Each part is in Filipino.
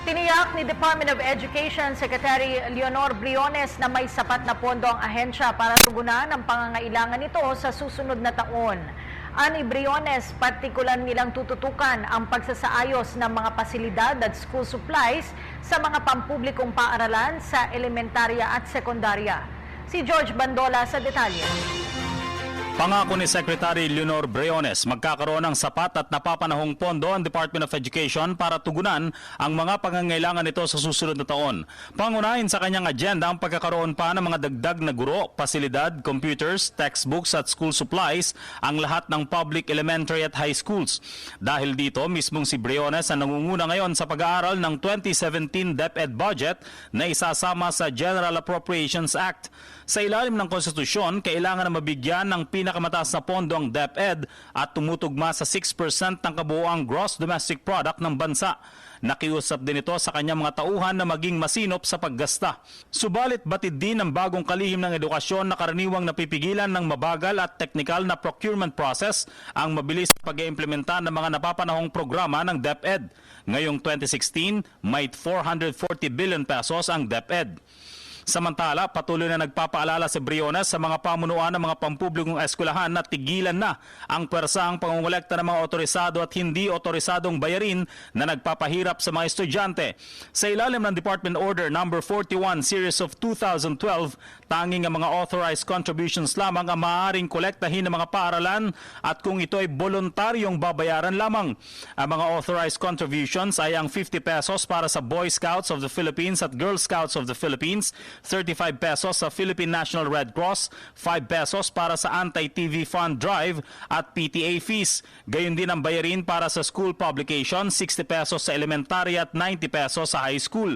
Tiniyak ni Department of Education Secretary Leonor Briones na may sapat na pondo ang ahensya para tugunan ang pangangailangan nito sa susunod na taon. Ani Briones, partikular nilang tututukan ang pagsasaayos ng mga pasilidad at school supplies sa mga pampublikong paaralan sa elementarya at sekundarya. Si George Bandola sa detalye. Pangako ni Secretary Leonor Briones, magkakaroon ng sapat at napapanahong pondo ang Department of Education para tugunan ang mga pangangailangan nito sa susunod na taon. Pangunahin sa kanyang agenda ang pagkakaroon pa ng mga dagdag na guro, pasilidad, computers, textbooks at school supplies ang lahat ng public elementary at high schools. Dahil dito, mismong si Briones ang nangunguna ngayon sa pag-aaral ng 2017 DepEd budget na isasama sa General Appropriations Act. Sa ilalim ng konstitusyon, kailangan na mabigyan ng pinakamataas na pondo ang DepEd at tumutugma sa 6% ng kabuoang gross domestic product ng bansa. Nakiusap din ito sa kanyang mga tauhan na maging masinop sa paggasta. Subalit batid din ang bagong kalihim ng edukasyon na karaniwang napipigilan ng mabagal at technical na procurement process ang mabilis pag-iimplementa ng mga napapanahong programa ng DepEd. Ngayong 2016, may 440 billion pesos ang DepEd. Samantala, patuloy na nagpapaalala si Briones sa mga pamunuan ng mga pampublikong eskwelahan na tigilan na ang pwersahang pangungulekta ng mga otorisado at hindi otorisadong bayarin na nagpapahirap sa mga estudyante. Sa ilalim ng Department Order No. 41 Series of 2012, tanging ang mga authorized contributions lamang ang maaaring kolektahin ng mga paaralan at kung ito ay voluntaryong babayaran lamang. Ang mga authorized contributions ay ang 50 pesos para sa Boy Scouts of the Philippines at Girl Scouts of the Philippines, 35 pesos sa Philippine National Red Cross, 5 pesos para sa Anti-TV Fund Drive at PTA fees. Gayon din ang bayarin para sa school publication, 60 pesos sa elementary at 90 pesos sa high school.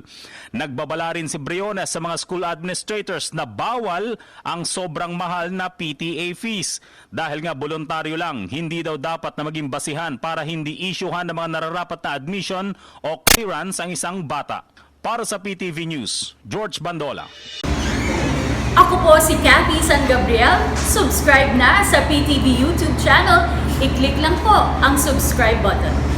Nagbabala rin si Briones sa mga school administrators na bawal ang sobrang mahal na PTA fees. Dahil nga voluntaryo lang, hindi daw dapat na maging basihan para hindi isyuhan ng mga nararapat na admission o clearance ang isang bata. Para sa PTV News, George Bandola. Ako po si Cathy San Gabriel. Subscribe na sa PTV YouTube channel. I-click lang po ang subscribe button.